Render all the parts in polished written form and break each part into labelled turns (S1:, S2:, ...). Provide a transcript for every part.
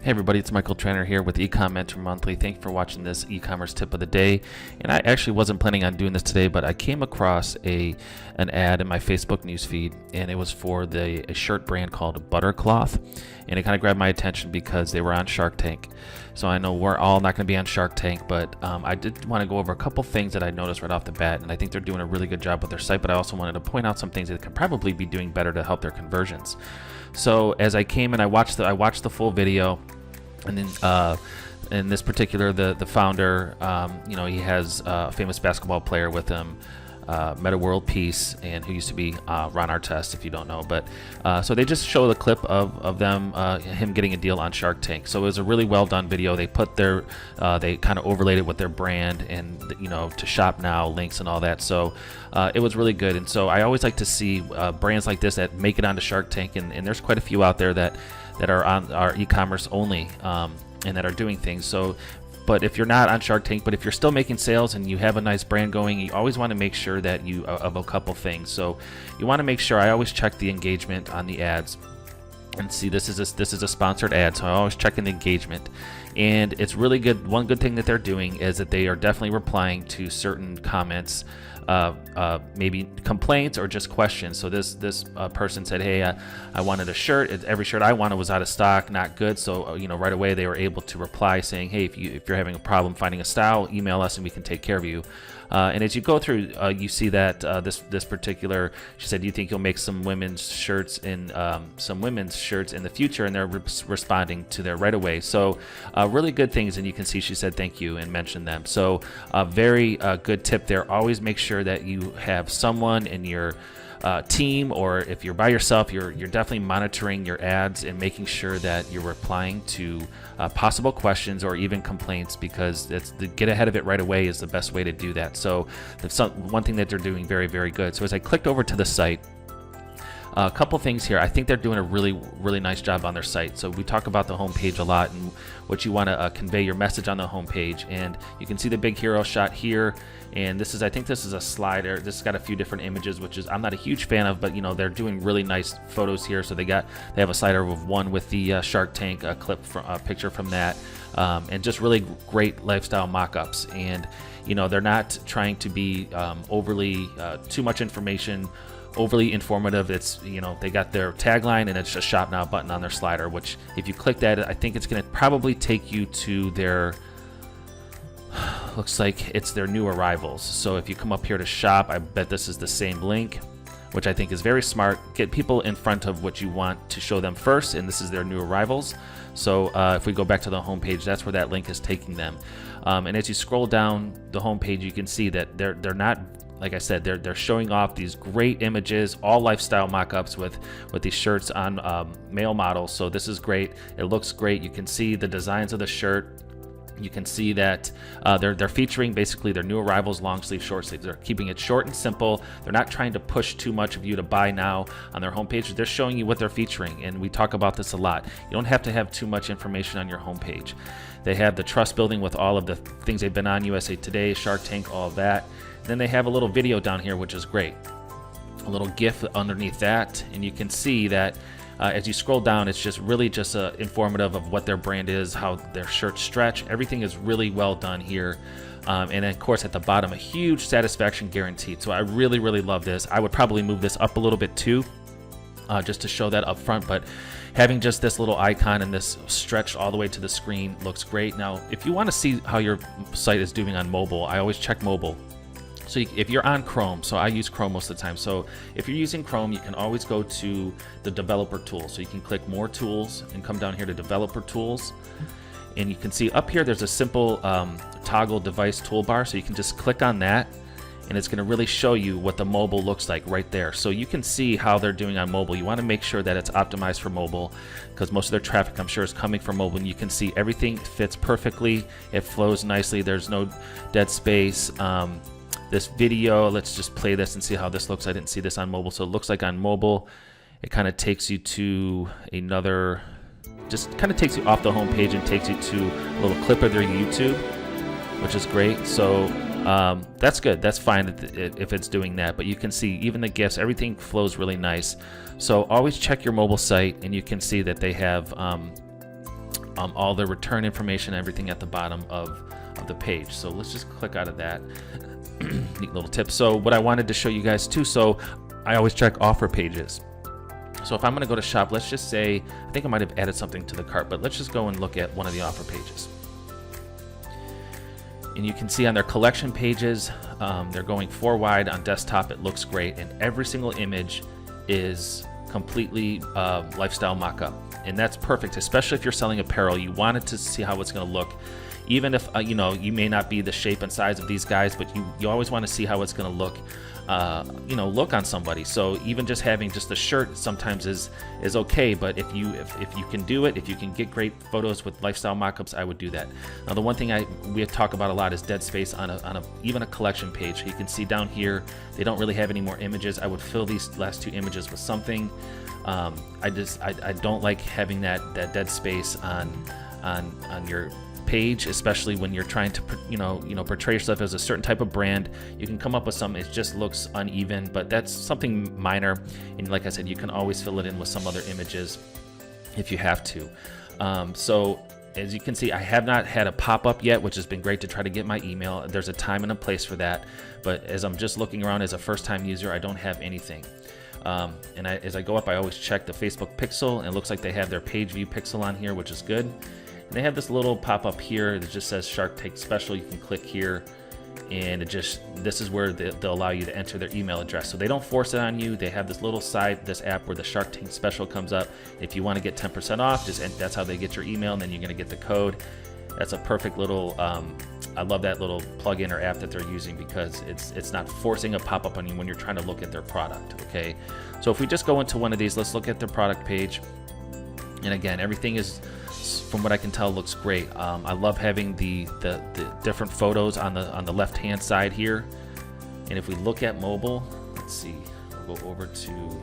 S1: Hey everybody, it's Michael Trainer here with E-Comm Mentor Monthly. Thank you for watching this e-commerce tip of the day. And I actually wasn't planning on doing this today, but I came across an ad in my Facebook newsfeed, and it was for a shirt brand called Buttercloth. And it kind of grabbed my attention because they were on Shark Tank. So I know we're all not going to be on Shark Tank, but I did want to go over a couple things that I noticed right off the bat, and I think they're doing a really good job with their site, but I also wanted to point out some things that could probably be doing better to help their conversions. So as I came in, I watched the full video, and then in this particular, the founder, he has a famous basketball player with him, Meta World Peace, and who used to be Ron Artest, if you don't know. But so they just show the clip of him getting a deal on Shark Tank. So it was a really well done video. They put they kind of overlaid it with their brand and to shop now links and all that. So it was really good. And so I always like to see brands like this that make it onto Shark Tank, and there's quite a few out there that are on our e-commerce only and that are doing things. So but if you're not on Shark Tank, but if you're still making sales and you have a nice brand going, you always want to make sure that you of a couple things. So you want to make sure, I always check the engagement on the ads. And see, this is a sponsored ad, so I always check in the engagement. And it's really good. One good thing that they're doing is that they are definitely replying to certain comments, maybe complaints or just questions. So this person said, hey, I wanted a shirt. Every shirt I wanted was out of stock, not good. So right away they were able to reply saying, hey, if you're having a problem finding a style, email us and we can take care of you. And as you go through, you see that this particular, she said, do you think you'll make some women's shirts in the future? And they're responding to there right away. So really good things, and you can see she said thank you and mentioned them. So very good tip there. Always make sure that you have someone in your team, or if you're by yourself, you're definitely monitoring your ads and making sure that you're replying to possible questions or even complaints, because get ahead of it right away is the best way to do that. So that's one thing that they're doing very, very good. So as I clicked over to the site, a couple things here. I think they're doing a really, really nice job on their site. So we talk about the homepage a lot and what you want to convey your message on the homepage. And you can see the big hero shot here. And I think this is a slider. This has got a few different images, which is I'm not a huge fan of, but they're doing really nice photos here. So they have a slider of one with the Shark Tank clip from picture from that, and just really great lifestyle mock-ups. And they're not trying to be overly too much information, overly informative. It's they got their tagline and it's a shop now button on their slider, which if you click that, I think it's going to probably take you to their, looks like it's their new arrivals. So if you come up here to shop, I bet this is the same link, which I think is very smart. Get people in front of what you want to show them first, and this is their new arrivals. So if we go back to the homepage, that's where that link is taking them. And as you scroll down the homepage, you can see that they're not, like I said, they're showing off these great images, all lifestyle mock-ups with these shirts on male models. So this is great. It looks great. You can see the designs of the shirt. You can see that they're featuring basically their new arrivals, long sleeve, short sleeve. They're keeping it short and simple. They're not trying to push too much of you to buy now on their homepage. They're showing you what they're featuring, and we talk about this a lot. You don't have to have too much information on your homepage. They have the trust building with all of the things they've been on, USA Today, Shark Tank, all of that. And then they have a little video down here, which is great. A little GIF underneath that, and you can see that as you scroll down, it's just really informative of what their brand is, how their shirts stretch. Everything is really well done here. And then, of course, at the bottom, a huge satisfaction guaranteed. So I really, really love this. I would probably move this up a little bit too, just to show that up front. But having just this little icon and this stretch all the way to the screen looks great. Now, if you want to see how your site is doing on mobile, I always check mobile. So if you're on Chrome, so I use Chrome most of the time. So if you're using Chrome, you can always go to the developer tool. So you can click more tools and come down here to developer tools. And you can see up here, there's a simple toggle device toolbar. So you can just click on that, and it's going to really show you what the mobile looks like right there. So you can see how they're doing on mobile. You want to make sure that it's optimized for mobile, because most of their traffic, I'm sure, is coming from mobile. And you can see everything fits perfectly. It flows nicely. There's no dead space. This video, let's just play this and see how this looks. I didn't see this on mobile. So it looks like on mobile, it kind of takes you to another, just kind of takes you off the home page and takes you to a little clip of their YouTube, which is great. So that's good. That's fine if it's doing that. But you can see even the GIFs, everything flows really nice. So always check your mobile site, and you can see that they have all the return information, everything at the bottom of the page. So let's just click out of that. Neat little tip. So what I wanted to show you guys too, so I always check offer pages. So if I'm going to go to shop, let's just say, I think I might have added something to the cart, but let's just go and look at one of the offer pages. And you can see on their collection pages, they're going 4 wide on desktop. It looks great, and every single image is completely lifestyle mock-up, and that's perfect, especially if you're selling apparel. You want it to see how it's going to look, even if you know, you may not be the shape and size of these guys, but you always want to see how it's going to look, you know, look on somebody. So even just having just a shirt sometimes is okay, but if you can do it, if you can get great photos with lifestyle mock-ups, I would do that. Now the one thing we talk about a lot is dead space on even a collection page. You can see down here they don't really have any more images. I would fill these last 2 images with something. I don't like having that dead space on your page, especially when you're trying to portray yourself as a certain type of brand. You can come up with something, it just looks uneven, but that's something minor, and like I said, you can always fill it in with some other images if you have to. So as you can see, I have not had a pop-up yet, which has been great to try to get my email. There's a time and a place for that, but as I'm just looking around as a first-time user, I don't have anything. And as I go up, I always check the Facebook pixel, and it looks like they have their page view pixel on here, which is good. And they have this little pop-up here that just says Shark Tank Special. You can click here, and this is where they'll allow you to enter their email address. So they don't force it on you. They have this little this app where the Shark Tank Special comes up. If you want to get 10% off, that's how they get your email, and then you're going to get the code. That's a perfect little, I love that little plugin or app that they're using, because it's not forcing a pop-up on you when you're trying to look at their product, okay? So if we just go into one of these, let's look at their product page. And again, everything is, from what I can tell, looks great. I love having the different photos on the left-hand side here. And if we look at mobile, let's see, we'll go over to,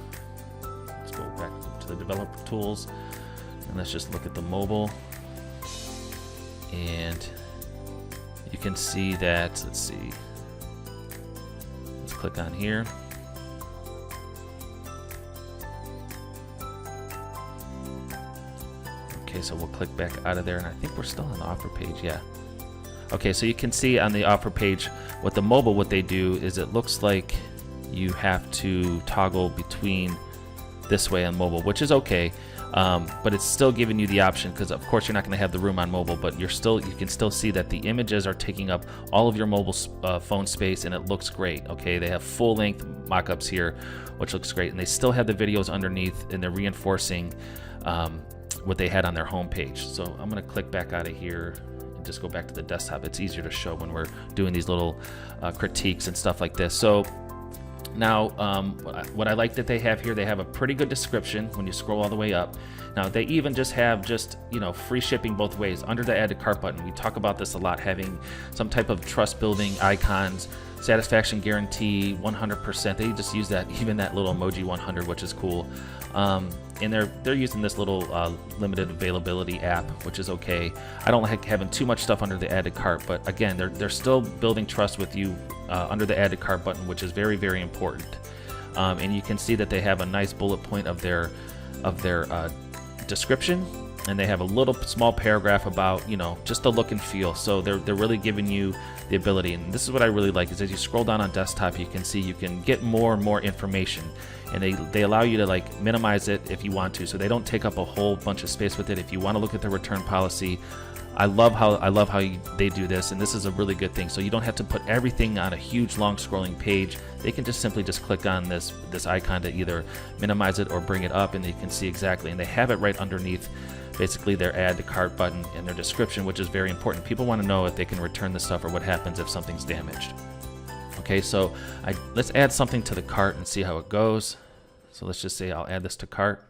S1: let's go back to the developer tools, and let's just look at the mobile. And you can see that, let's see, let's click on here. Okay, so we'll click back out of there, and I think we're still on the offer page, yeah. Okay, so you can see on the offer page, what they do is it looks like you have to toggle between this way on mobile, which is okay. But it's still giving you the option, because of course you're not going to have the room on mobile, but you can still see that the images are taking up all of your mobile phone space, and it looks great. Okay, they have full-length mock-ups here, which looks great, and they still have the videos underneath, and they're reinforcing what they had on their home page. So I'm going to click back out of here and just go back to the desktop. It's easier to show when we're doing these little critiques and stuff like this. So now, what I like that they have here, they have a pretty good description when you scroll all the way up. Now, they even just have free shipping both ways. Under the add to cart button, we talk about this a lot, having some type of trust building icons, satisfaction guarantee, 100%. They just use that, even that little emoji 100, which is cool. And they're using this little limited availability app, which is okay. I don't like having too much stuff under the add to cart, but again, they're still building trust with you under the add to cart button, which is very, very important. And you can see that they have a nice bullet point of their description, and they have a little small paragraph about just the look and feel. So they're really giving you the ability, and this is what I really like, is as you scroll down on desktop, you can see you can get more and more information, and they allow you to minimize it if you want to, so they don't take up a whole bunch of space with it. If you want to look at the return policy, I love how they do this, and this is a really good thing. So you don't have to put everything on a huge long scrolling page. They can just simply click on this icon to either minimize it or bring it up, and they can see exactly, and they have it right underneath basically their add to cart button and their description, which is very important. People want to know if they can return the stuff or what happens if something's damaged. Okay, so let's add something to the cart and see how it goes. So let's just say I'll add this to cart.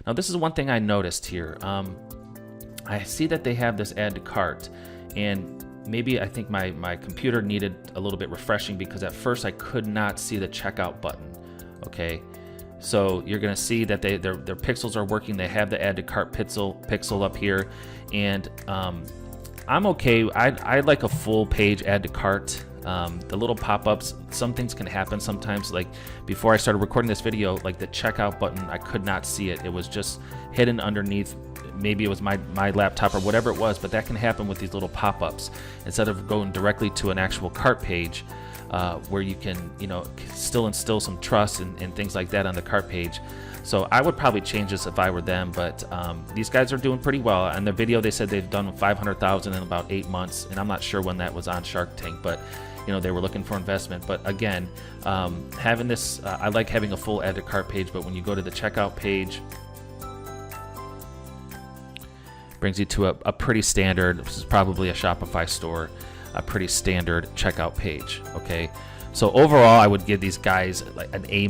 S1: Now this is one thing I noticed here. I see that they have this add to cart, and maybe I think my computer needed a little bit refreshing, because at first I could not see the checkout button. Okay, so you're gonna see that their pixels are working. They have the add to cart pixel up here, and I'm okay. I like a full page add to cart. The little pop-ups, some things can happen sometimes. Like before I started recording this video, like the checkout button, I could not see it. It was just hidden underneath maybe it was my laptop or whatever it was, but that can happen with these little pop-ups. Instead of going directly to an actual cart page, where you can, still instill some trust and things like that on the cart page. So I would probably change this if I were them, but these guys are doing pretty well. On the video, they said they've done 500,000 in about 8 months, and I'm not sure when that was on Shark Tank, but they were looking for investment. But again, having this, I like having a full add to cart page, but when you go to the checkout page, brings you to a pretty standard, this is probably a Shopify store, a pretty standard checkout page. Okay, so overall I would give these guys like an A-.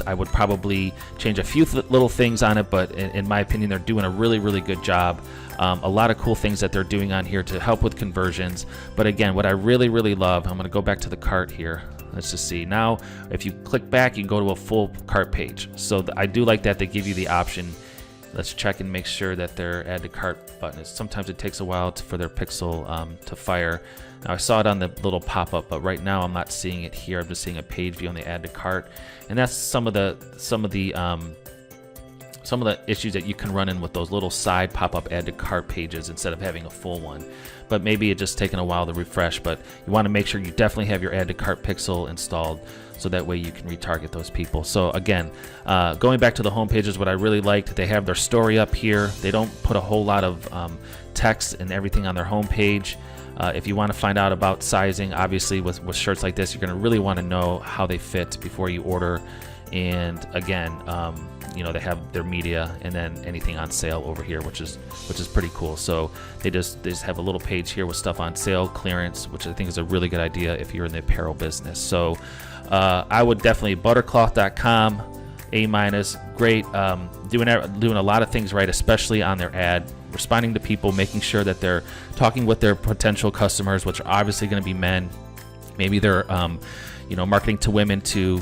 S1: I would probably change a few little things on it, but in my opinion they're doing a really good job. A lot of cool things that they're doing on here to help with conversions. But again, what I really love, I'm going to go back to the cart here. Let's just see. Now if you click back, you can go to a full cart page. So I do like that they give you the option. Let's check and make sure that their add to cart button is, sometimes it takes a while for their pixel to fire. Now I saw it on the little pop-up, but right now I'm not seeing it here. I'm just seeing a page view on the add to cart, and that's some of the issues that you can run in with those little side pop-up add to cart pages instead of having a full one. But maybe it's just taking a while to refresh, but you want to make sure you definitely have your add to cart pixel installed, so that way you can retarget those people. So again, going back to the home pages, what I really liked, they have their story up here. They don't put a whole lot of text and everything on their home page. If you want to find out about sizing, obviously with shirts like this, you're going to really want to know how they fit before you order. And again, they have their media and then anything on sale over here, which is pretty cool. So they just have a little page here with stuff on sale, clearance, which I think is a really good idea if you're in the apparel business. So I would definitely, buttercloth.com, A-, great, doing a lot of things right, especially on their ad, responding to people, making sure that they're talking with their potential customers, which are obviously going to be men. Maybe they're marketing to women too,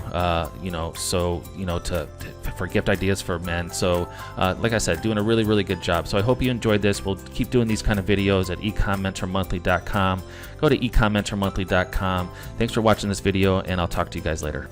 S1: for gift ideas for men. So like I said, doing a really good job. So I hope you enjoyed this. We'll keep doing these kind of videos at eCommMentorMonthly.com. Go to eCommMentorMonthly.com. Thanks for watching this video, and I'll talk to you guys later.